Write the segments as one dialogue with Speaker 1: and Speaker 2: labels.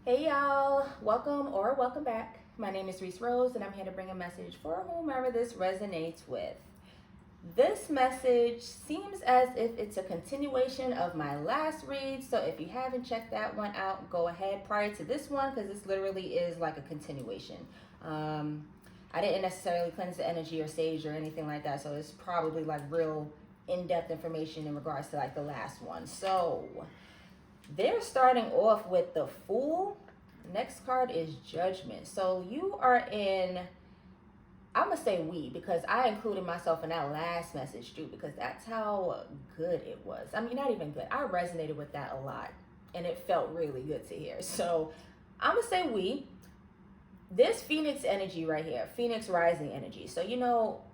Speaker 1: Hey y'all, welcome or welcome back. My name is Reese Rose, and I'm here to bring a message for whomever this resonates with. This message seems as if it's a continuation of my last read, so if you haven't checked that one out, go ahead prior to this one because this literally is like a continuation. Um, I didn't necessarily cleanse the energy or sage or anything like that, so it's probably like real in-depth information in regards to like the last one. So they're starting off with the Fool. Next card is Judgment. So you are in, I'm going to say we because I included myself in that last message too because that's how good it was. I mean, not even good. I resonated with that a lot and it felt really good to hear. So I'm going to say we. This Phoenix energy right here, Phoenix rising energy. So,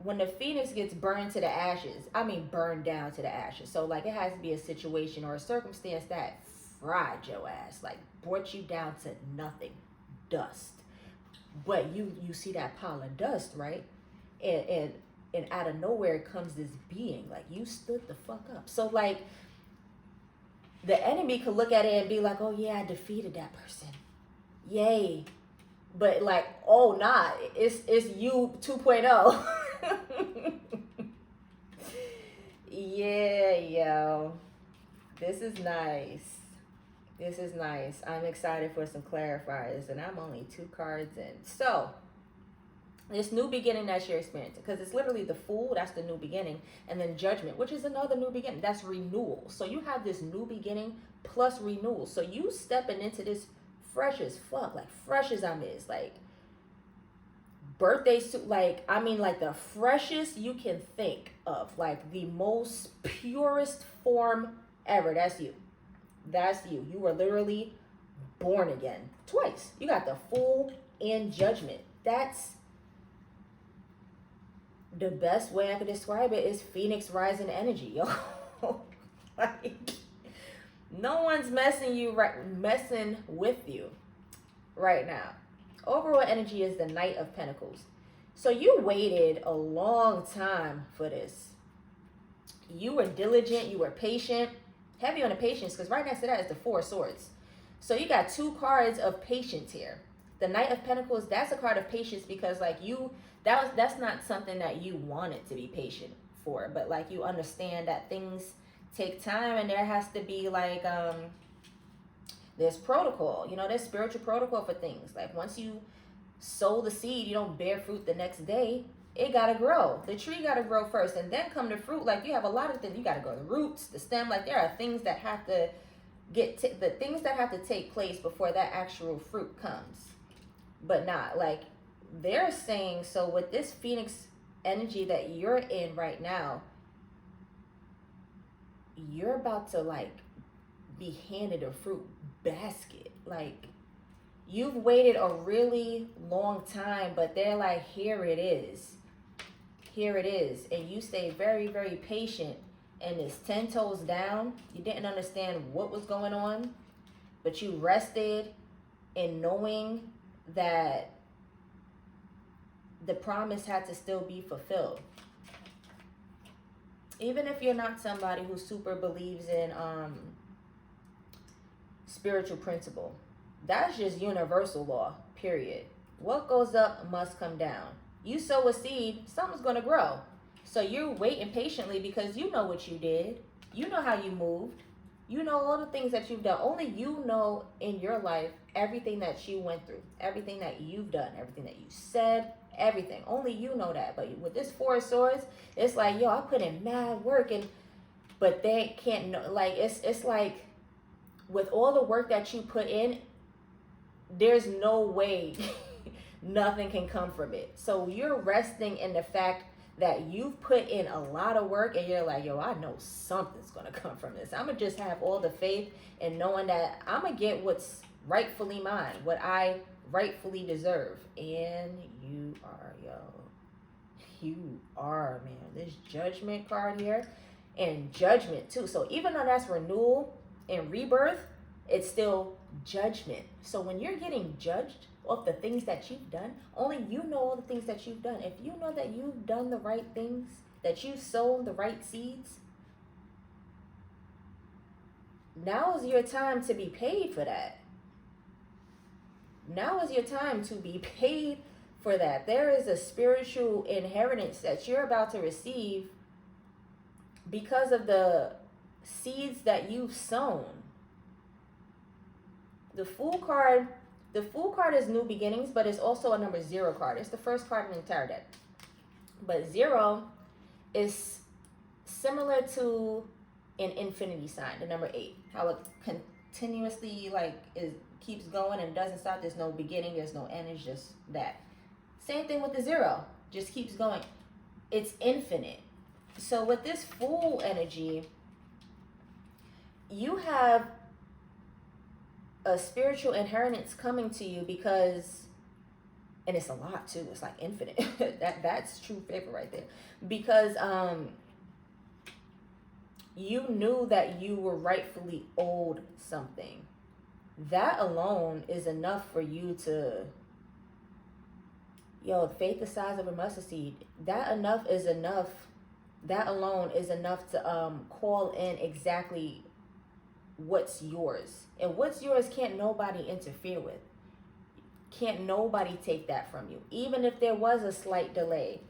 Speaker 1: when the Phoenix gets burned to the ashes, I mean, burned down to the ashes. So, like, it has to be a situation or a circumstance that fried your ass, like, brought you down to nothing, dust. But you see that pile of dust, right? And out of nowhere comes this being, like, you stood the fuck up. So, like, the enemy could look at it and be like, oh, yeah, I defeated that person. Yay, but like, oh nah, it's you 2.0. Yeah, yo, this is nice. This is nice. I'm excited for some clarifiers, and I'm only 2 cards in. So this new beginning that you're experiencing, because it's literally the Fool, that's the new beginning, and then Judgment, which is another new beginning, that's renewal. So you have this new beginning plus renewal. So you stepping into this fresh as fuck, like fresh as I'm is, like birthday suit, like, I mean, like the freshest you can think of, like the most purest form ever. That's you. That's you. You were literally born again twice. You got the Fool and Judgment. That's the best way I could describe it is Phoenix rising energy, yo. Like, no one's messing with you right now. Overall energy is the Knight of Pentacles. So you waited a long time for this. You were diligent, you were patient, heavy on the patience, because right next to that is the Four of Swords. So you got 2 cards of patience here. The Knight of Pentacles, that's a card of patience because like that's not something that you wanted to be patient for, but like you understand that things take time and there has to be like there's protocol, there's spiritual protocol for things. Like once you sow the seed, you don't bear fruit the next day. It gotta grow. The tree gotta grow first, and then come the fruit. Like you have a lot of things. You gotta go the roots, the stem. Like there are things that have to the things that have to take place before that actual fruit comes. But not like they're saying. So with this Phoenix energy that you're in right now, you're about to like be handed a fruit basket. Like you've waited a really long time, but they're like, here it is. Here it is. And you stay very, very patient. And it's 10 toes down. You didn't understand what was going on, but you rested in knowing that the promise had to still be fulfilled. Even if you're not somebody who super believes in spiritual principle, that's just universal law, period. What goes up must come down. You sow a seed, something's going to grow. So you're waiting patiently because you know what you did. You know how you moved. You know all the things that you've done. Only you know in your life everything that you went through, everything that you've done, everything that you said, everything. Only you know that. But with this Four of Swords, it's like, yo, I put in mad work, but they can't know. Like it's like with all the work that you put in, there's no way nothing can come from it. So you're resting in the fact that you've put in a lot of work and you're like, yo, I know something's going to come from this. I'm going to just have all the faith and knowing that I'm going to get what's rightfully mine, what I rightfully deserve. And you are, yo. You are, man. This Judgment card here and Judgment too. So even though that's renewal and rebirth, it's still judgment. So when you're getting judged of the things that you've done, only you know all the things that you've done. If you know that you've done the right things, that you've sown the right seeds, now is your time to be paid for that. Now is your time to be paid for that. There is a spiritual inheritance that you're about to receive because of the seeds that you've sown. The Fool card is new beginnings, but it's also a number 0 card. It's the first card in the entire deck. But 0 is similar to an infinity sign, the number 8. How it continuously keeps going and doesn't stop. There's no beginning, there's no end, it's just that. Same thing with the 0, just keeps going. It's infinite. So with this Fool energy, you have a spiritual inheritance coming to you because, and it's a lot too, it's like infinite. That's true favor right there. Because you knew that you were rightfully owed something. That alone is enough for you to, faith the size of a mustard seed. That alone is enough to call in exactly what's yours. And what's yours can't nobody interfere with. Can't nobody take that from you. Even if there was a slight delay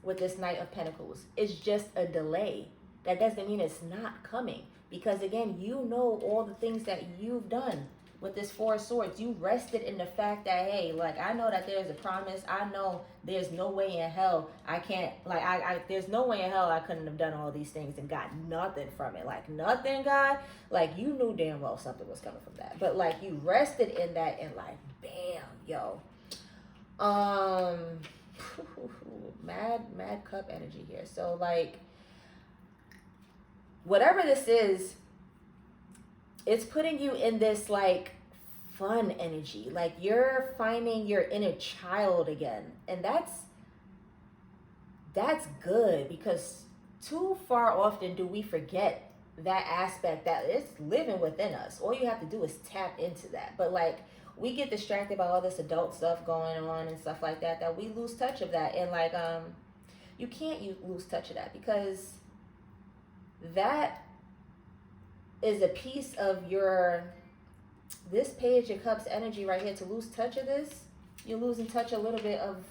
Speaker 1: with this Knight of Pentacles, it's just a delay. That doesn't mean it's not coming. Because again, you know all the things that you've done with this 4 of Swords. You rested in the fact that, hey, I know that there's a promise. I know there's no way in hell I can't, there's no way in hell I couldn't have done all these things and got nothing from it. Nothing, God. You knew damn well something was coming from that. But you rested in that and bam, yo. Mad cup energy here. So whatever this is, it's putting you in this fun energy. You're finding your inner child again. And that's good, because too far often do we forget that aspect that it's living within us. All you have to do is tap into that. But we get distracted by all this adult stuff going on and stuff like that we lose touch of that. And you can't lose touch of that, because that is a piece of this Page of Cups energy right here. To lose touch of this, you're losing touch a little bit of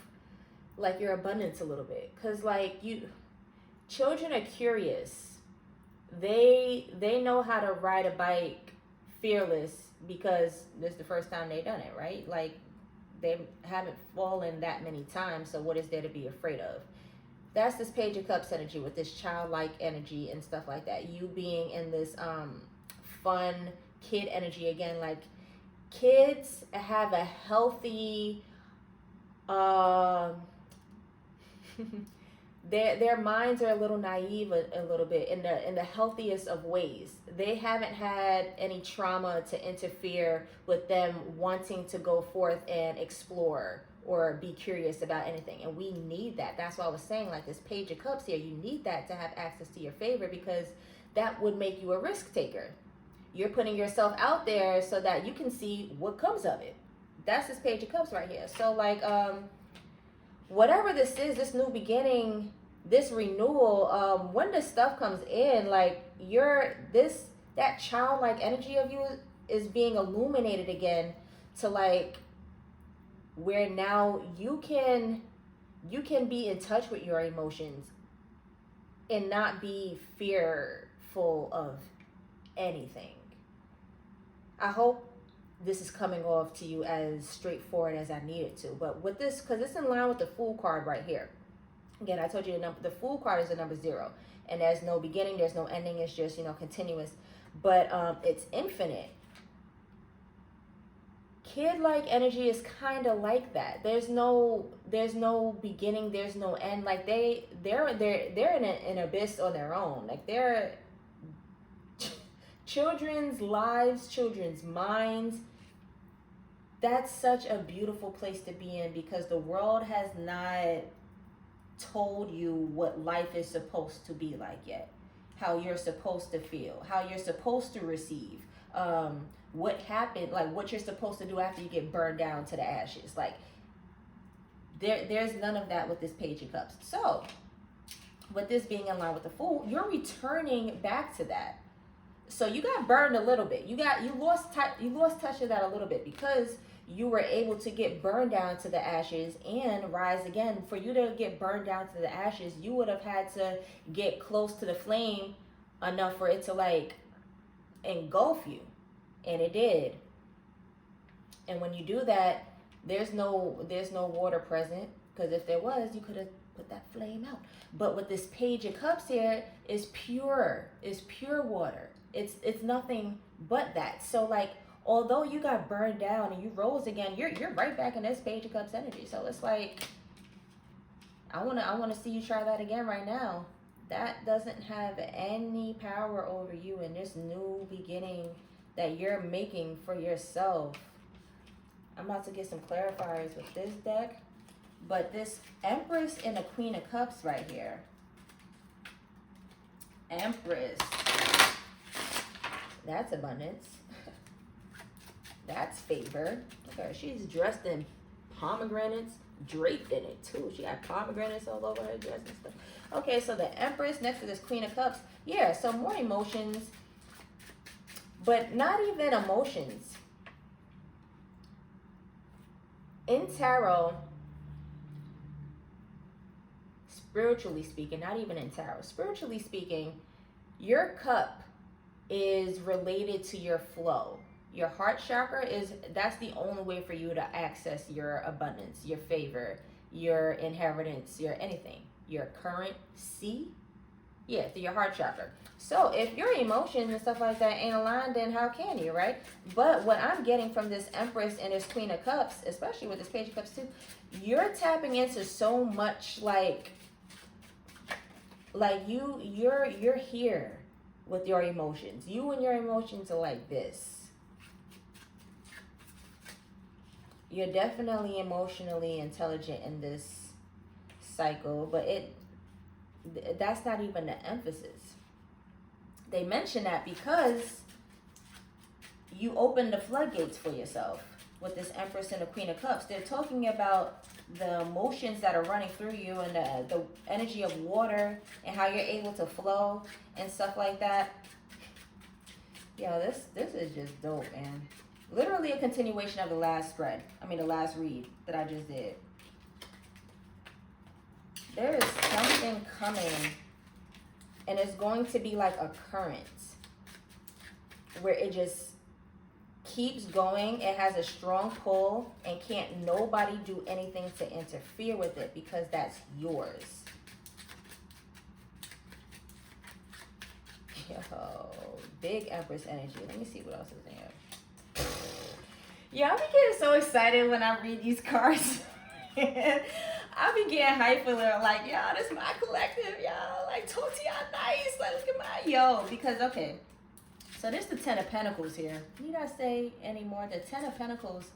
Speaker 1: your abundance a little bit. Because children are curious. They know how to ride a bike fearless because this is the first time they've done it, right? They haven't fallen that many times, so what is there to be afraid of? That's this Page of Cups energy with this childlike energy and stuff like that. You being in this fun kid energy again. Kids have a healthy their minds are a little naive a little bit in the healthiest of ways. They haven't had any trauma to interfere with them wanting to go forth and explore or be curious about anything. And we need that. That's why I was saying this Page of Cups here, you need that to have access to your favor, because that would make you a risk taker. You're putting yourself out there so that you can see what comes of it. That's this Page of Cups right here. So whatever this is, this new beginning, this renewal, when this stuff comes in, that childlike energy of you is being illuminated again to where now you can be in touch with your emotions and not be fearful of anything. I hope this is coming off to you as straightforward as I need it to. But with this, because it's in line with the Fool card right here. Again, I told you the Fool card is the number 0. And there's no beginning, there's no ending. It's just, continuous. But it's infinite. Kid-like energy is kind of like that. There's no beginning, there's no end. They're in an abyss on their own. They're children's lives, children's minds. That's such a beautiful place to be in, because the world has not told you what life is supposed to be like yet. How you're supposed to feel, how you're supposed to receive, what happened, what you're supposed to do after you get burned down to the ashes. There's none of that with this Page of Cups. So with this being in line with the Fool, you're returning back to that. So you got burned a little bit. You lost touch of that a little bit, because you were able to get burned down to the ashes and rise again. For you to get burned down to the ashes, you would have had to get close to the flame enough for it to like engulf you, and it did. And when you do that, there's no water present, because if there was, you could have put that flame out. But with this Page of Cups here, is pure. It's pure water. It's nothing but that. So like, although you got burned down and you rose again, you're right back in this Page of Cups energy. So it's like, I wanna see you try that again right now. That doesn't have any power over you in this new beginning that you're making for yourself. I'm about to get some clarifiers with this deck. But this Empress and the Queen of Cups right here. Empress. That's abundance. That's favor. Okay, she's dressed in pomegranates, draped in it too. She had pomegranates all over her dress and stuff. Okay, so the Empress next to this Queen of Cups. Yeah, so more emotions, but not even emotions. In tarot, spiritually speaking, not even in tarot, spiritually speaking, your cup is related to your flow. Your heart chakra that's the only way for you to access your abundance, your favor, your inheritance, your anything, your currency. Yeah, through your heart chakra. So if your emotions and stuff like that ain't aligned, then how can you, right? But what I'm getting from this Empress and this Queen of Cups, especially with this Page of Cups too, you're tapping into so much like you're here with your emotions. You and your emotions are like this. You're definitely emotionally intelligent in this cycle, but that's not even the emphasis. They mention that because you open the floodgates for yourself with this Empress and the Queen of Cups. They're talking about the emotions that are running through you and the energy of water and how you're able to flow and stuff like that. Yo, this is just dope, man. Literally a continuation of the last the last read that I just did. There is something coming, and it's going to be like a current where it just keeps going. It has a strong pull, and can't nobody do anything to interfere with it because that's yours. Yo, big Empress energy. Let me see what else is in here. Yeah, I be getting so excited when I read these cards. I be getting hyped with it, like, yo, this is my collective, yo, like, Totia, nice, like, look at my, yo, because, okay, so there's the Ten of Pentacles here. Need I say anymore? The Ten of Pentacles,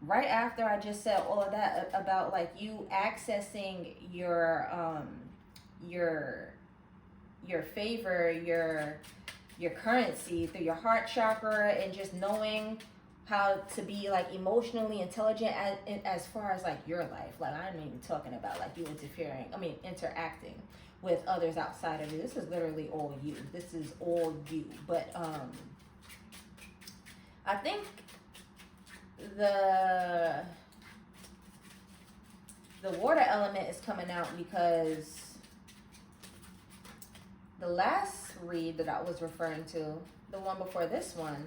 Speaker 1: right after I just said all of that about, like, you accessing your favor, your currency through your heart chakra, and just knowing how to be like emotionally intelligent as far as like your life. Like, I'm even talking about like you interacting with others outside of you. This is literally all you. This is all you. But I think the water element is coming out because the last read that I was referring to, the one before this one,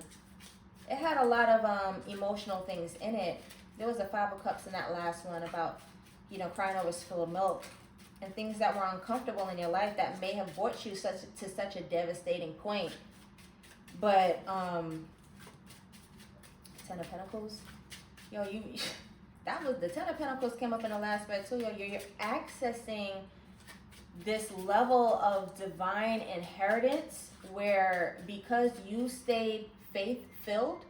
Speaker 1: it had a lot of emotional things in it. There was a Five of Cups in that last one about, crying over spilled milk and things that were uncomfortable in your life that may have brought you to such a devastating point. But Ten of Pentacles, that was the Ten of Pentacles came up in the last spread too. You're accessing this level of divine inheritance where, because you stayed faith-filled,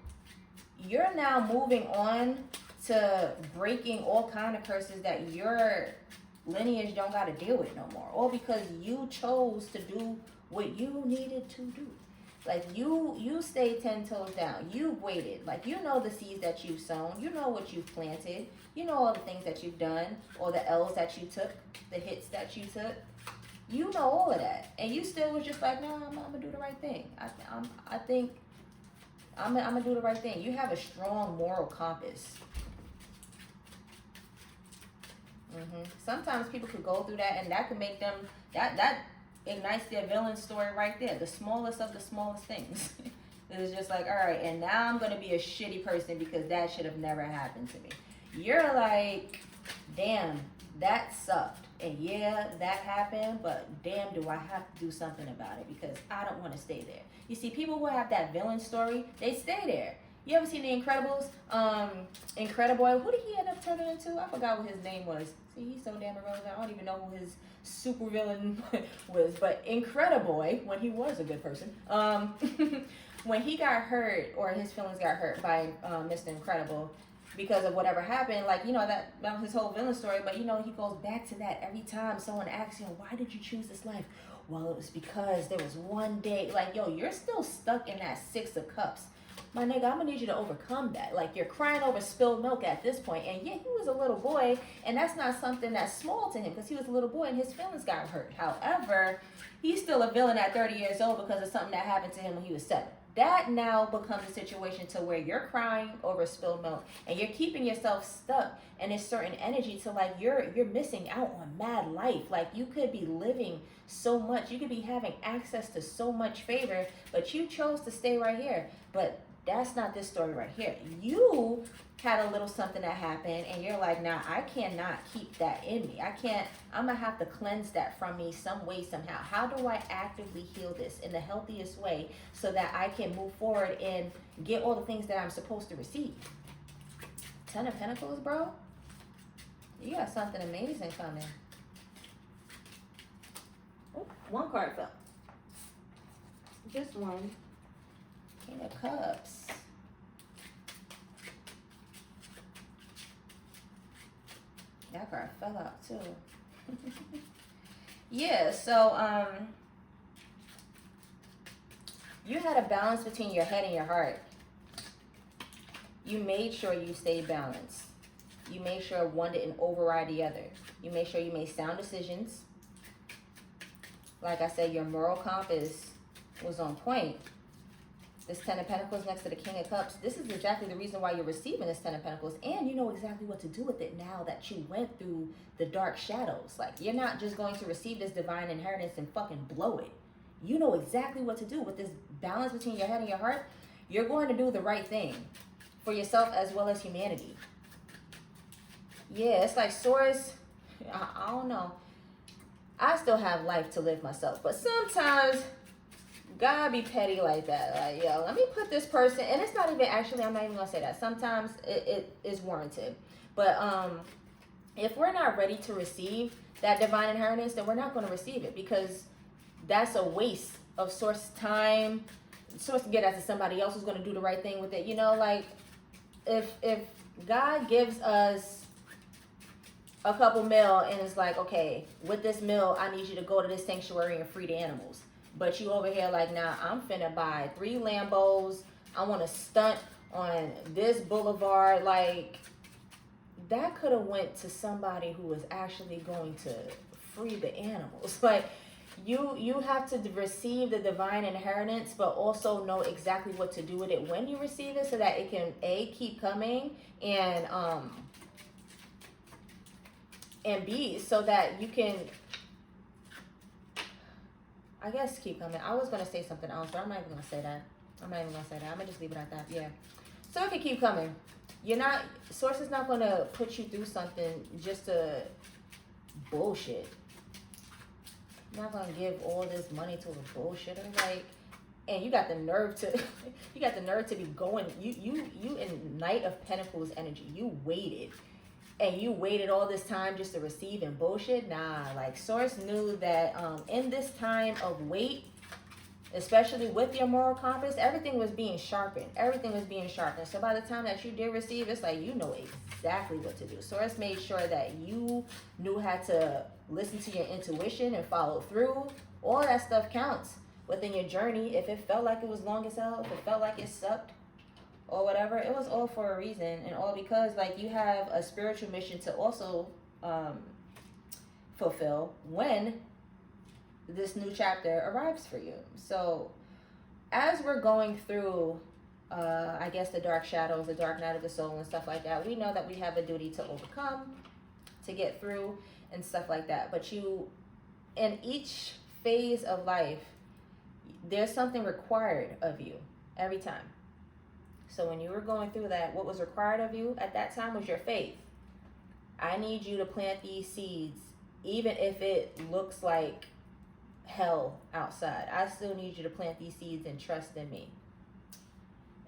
Speaker 1: you're now moving on to breaking all kind of curses that your lineage don't got to deal with no more, all because you chose to do what you needed to do. Like, you stayed 10 toes down. You waited. Like, the seeds that you've sown. What you've planted. All the things that you've done. All the L's that you took. The hits that you took. All of that. And you still was just like, no, I'm going to do the right thing. I think I'm gonna do the right thing. You have a strong moral compass. Sometimes people could go through that, and that could make them, that ignites their villain story right there. The smallest of the smallest things. It's just like, all right, and now I'm gonna be a shitty person because that should have never happened to me. You're like, damn, that sucked, and yeah, that happened, but damn, do I have to do something about it because I don't want to stay there. You see, people who have that villain story, they stay there. You ever seen The Incredibles? Incrediboy, who did he end up turning into? I forgot what his name was. See, he's so damn irrelevant. I don't even know who his super villain was. But Incrediboy, when he was a good person, when he got hurt, or his feelings got hurt by Mr. Incredible, because of whatever happened, like, you know, that was his whole villain story. But, you know, he goes back to that every time someone asks him, why did you choose this life? Well, it was because there was one day, like, yo, you're still stuck in that Six of Cups. My nigga, I'm gonna need you to overcome that. Like, you're crying over spilled milk at this point. And yeah, he was a little boy, and that's not something that's small to him because he was a little boy and his feelings got hurt. However, he's still a villain at 30 years old because of something that happened to him when he was 7. That now becomes a situation to where you're crying over spilled milk and you're keeping yourself stuck in a certain energy to, like, you're missing out on mad life. Like, you could be living so much, you could be having access to so much favor, but you chose to stay right here. But that's not this story right here. You had a little something that happened and you're like, nah, I cannot keep that in me. I'm gonna have to cleanse that from me some way, somehow. How do I actively heal this in the healthiest way so that I can move forward and get all the things that I'm supposed to receive? 10 of Pentacles, bro. You got something amazing coming. Oh, one card fell. Just one. King of Cups. That card fell out too. Yeah, so you had a balance between your head and your heart. You made sure you stayed balanced. You made sure one didn't override the other. You made sure you made sound decisions. Like I said, your moral compass was on point. This 10 of Pentacles next to the King of Cups. This is exactly the reason why you're receiving this 10 of Pentacles. And you know exactly what to do with it now that you went through the dark shadows. Like, you're not just going to receive this divine inheritance and fucking blow it. You know exactly what to do with this balance between your head and your heart. You're going to do the right thing for yourself as well as humanity. Yeah, it's like Source. I don't know. I still have life to live myself. But sometimes God be petty like that. Like, yo, let me put this person, and it's not even, actually, I'm not even gonna say that. Sometimes it is warranted. But if we're not ready to receive that divine inheritance, then we're not gonna receive it, because that's a waste of Source time. Source to get that to somebody else who's gonna do the right thing with it. You know, like, if God gives us a couple mil and it's like, okay, with this mil, I need you to go to this sanctuary and free the animals. But you over here like, nah, I'm finna buy 3 Lambos. I want to stunt on this boulevard. Like, that could have went to somebody who was actually going to free the animals. Like, you have to receive the divine inheritance, but also know exactly what to do with it when you receive it, so that it can keep coming, and B, so that you can, I guess, keep coming. I was going to say something else, but I'm not even going to say that. I'm going to just leave it at that. Yeah. So it can keep coming. Source is not going to put you through something just to bullshit. You're not going to give all this money to a bullshitter. Like, and you got the nerve to, be going, you in Knight of Pentacles energy. You waited. And you waited all this time just to receive and bullshit? Nah, like, Source knew that in this time of wait, especially with your moral compass, everything was being sharpened. So by the time that you did receive, it's like, you know exactly what to do. Source made sure that you knew how to listen to your intuition and follow through. All that stuff counts within your journey. If it felt like it was long as hell, if it felt like it sucked, or whatever, it was all for a reason, and all because, like, you have a spiritual mission to also fulfill when this new chapter arrives for you. So as we're going through I guess the dark shadows, the dark night of the soul and stuff like that. We know that we have a duty to overcome, to get through and stuff like that. But you, in each phase of life, there's something required of you every time. So when you were going through that, what was required of you at that time was your faith. I need you to plant these seeds, even if it looks like hell outside. I still need you to plant these seeds and trust in me.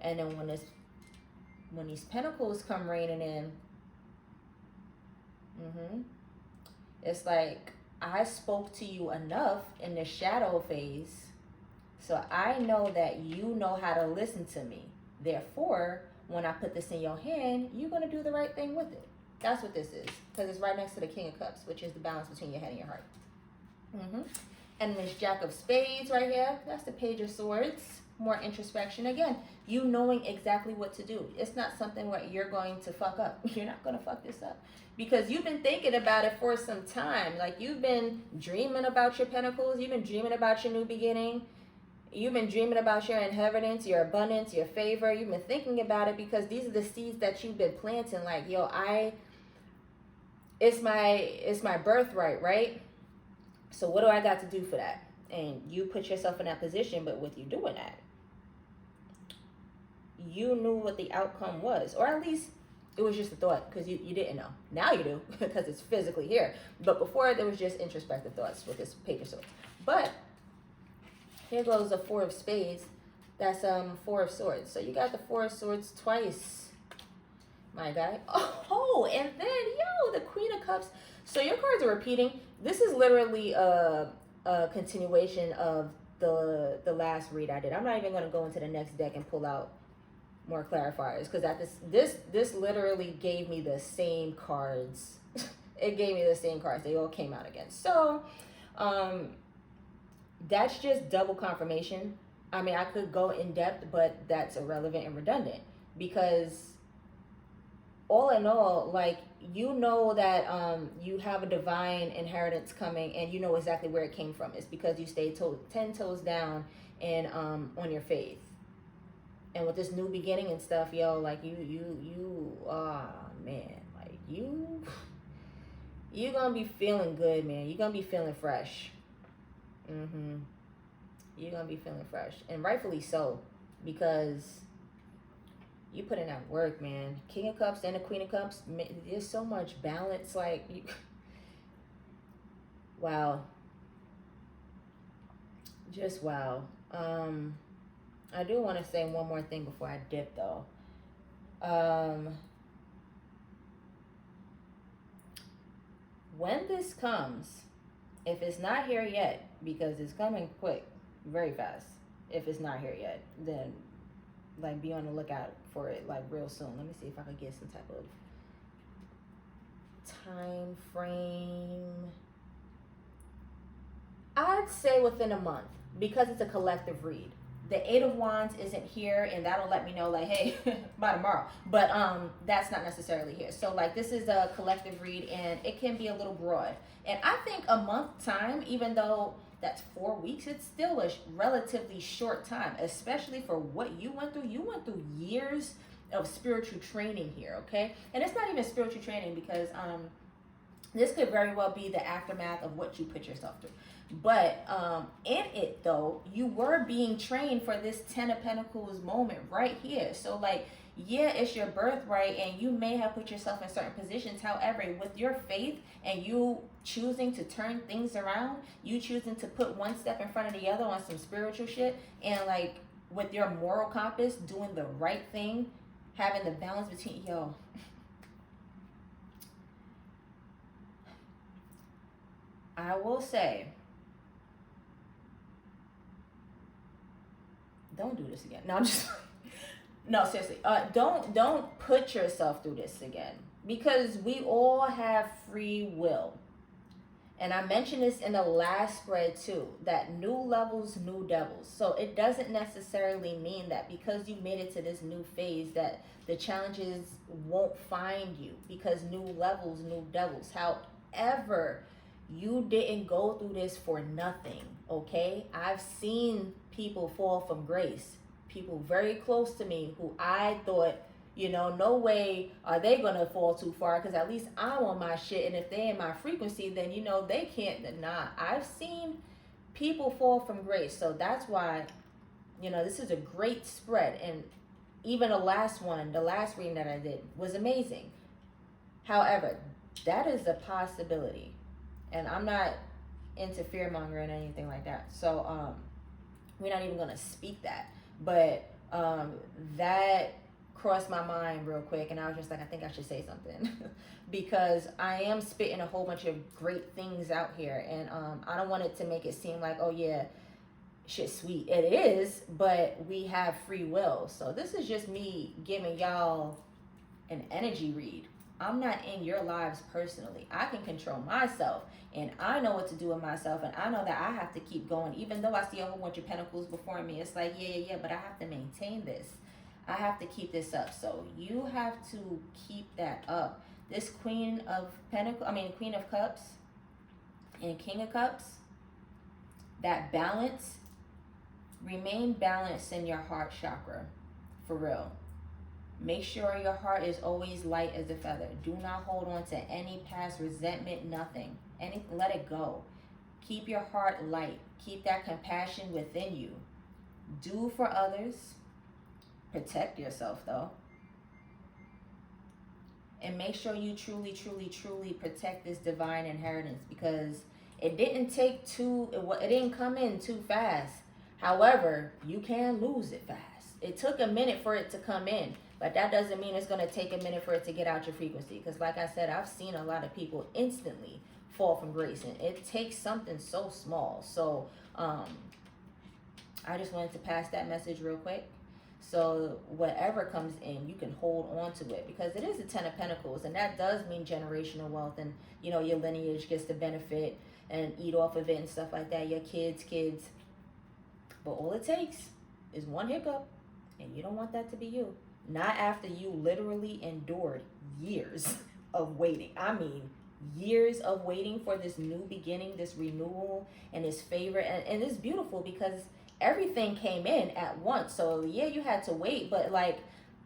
Speaker 1: And then when these pentacles come raining in, it's like I spoke to you enough in the shadow phase, so I know that you know how to listen to me. Therefore, when I put this in your hand, you're going to do the right thing with it. That's what this is, because it's right next to the King of Cups, which is the balance between your head and your heart. And this Jack of Spades right here, that's the Page of Swords. More introspection. Again, you knowing exactly what to do. It's not something where you're going to fuck up. You're not going to fuck this up, because you've been thinking about it for some time. Like, you've been dreaming about your pentacles. You've been dreaming about your new beginning. You've been dreaming about your inheritance, your abundance, your favor. You've been thinking about it because these are the seeds that you've been planting. Like, yo, it's my birthright, right? So what do I got to do for that? And you put yourself in that position, but with you doing that, you knew what the outcome was, or at least it was just a thought, because you didn't know. Now you do, because it's physically here. But before, there was just introspective thoughts with this Page of Swords. But here goes the Four of Spades. That's Four of Swords. So you got the Four of Swords twice, my guy. Oh, and then, yo, the Queen of Cups. So your cards are repeating. This is literally a continuation of the last read I did. I'm not even going to go into the next deck and pull out more clarifiers, because at this literally gave me the same cards. It gave me the same cards. They all came out again. So that's just double confirmation. I mean, I could go in depth, but that's irrelevant and redundant, because all in all, like, you know that you have a divine inheritance coming, and you know exactly where it came from. It's because you stayed 10 toes down and on your faith. And with this new beginning and stuff, yo, like, you man, like, you gonna be feeling good, man. You're gonna be feeling fresh. You're gonna be feeling fresh, and rightfully so, because you put in that work, man. King of Cups and the Queen of Cups, there's so much balance. Like, wow. Just wow. I do want to say one more thing before I dip, though. When this comes, if it's not here yet, because it's coming quick, very fast. If it's not here yet, then, like, be on the lookout for it, like, real soon. Let me see if I can get some type of time frame. I'd say within a month, because it's a collective read. The Eight of Wands isn't here, and that'll let me know, like, hey, by tomorrow. But that's not necessarily here. So, like, this is a collective read, and it can be a little broad. And I think a month time, even though that's 4 weeks, it's still a relatively short time, especially for what you went through. You went through years of spiritual training here, okay? And it's not even spiritual training, because this could very well be the aftermath of what you put yourself through. But in it, though, you were being trained for this Ten of Pentacles moment right here. So, like, yeah, it's your birthright, and you may have put yourself in certain positions. However, with your faith and you choosing to turn things around, you choosing to put one step in front of the other on some spiritual shit, and, like, with your moral compass, doing the right thing, having the balance between, yo, I will say, don't do this again. No, I'm just, no, seriously. Don't put yourself through this again, because we all have free will. And I mentioned this in the last spread too, that new levels, new devils. So it doesn't necessarily mean that because you made it to this new phase that the challenges won't find you, because new levels, new devils. However, you didn't go through this for nothing, okay? I've seen people fall from grace. people very close to me who I thought, you know, no way are they gonna fall too far because at least I'm on my shit, and if they in my frequency, then you know they can't. Nah, I've seen people fall from grace, so that's why, you know, this is a great spread. And even the last one, the last reading that I did was amazing. However, that is a possibility, and I'm not into fear mongering or anything like that. So we're not even gonna speak that. But that crossed my mind real quick, and I was just like, I think I should say something because I am spitting a whole bunch of great things out here, and I don't want it to make it seem like, oh yeah, shit sweet. It is, but we have free will. So this is just me giving y'all an energy read. I'm not in your lives personally. I can control myself, and I know what to do with myself, and I know that I have to keep going. Even though I see a whole bunch of pentacles before me, it's like, yeah, but I have to maintain this. I have to keep this up. So you have to keep that up. This Queen of Cups and King of Cups, that balance, remain balanced in your heart chakra, for real. Make sure your heart is always light as a feather. Do not hold on to any past resentment, nothing. Let it go. Keep your heart light. Keep that compassion within you. Do for others. Protect yourself though. And make sure you truly, truly, truly protect this divine inheritance, because it didn't come in too fast. However, you can lose it fast. It took a minute for it to come in, but that doesn't mean it's going to take a minute for it to get out your frequency. Because like I said, I've seen a lot of people instantly fall from grace, and it takes something so small. So I just wanted to pass that message real quick. So whatever comes in, you can hold on to it, because it is the 10 of Pentacles, and that does mean generational wealth, and you know, your lineage gets to benefit and eat off of it and stuff like that. Your kids. But all it takes is one hiccup, and you don't want that to be you. Not after you literally endured years of waiting. I mean, years of waiting for this new beginning, this renewal, and this favor. And it's beautiful because everything came in at once. So yeah, you had to wait, but like,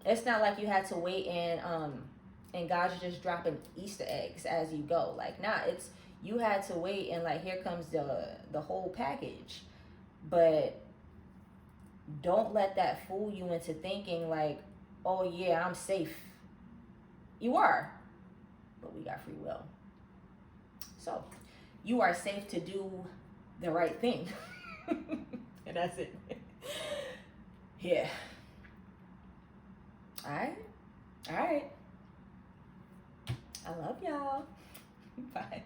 Speaker 1: it's not like you had to wait and God's just dropping Easter eggs as you go. Like, nah, it's, you had to wait, and like, here comes the whole package. But don't let that fool you into thinking like, oh yeah, I'm safe. You are, but we got free will. So you are safe to do the right thing. And that's it. Yeah. All right. I love y'all. Bye.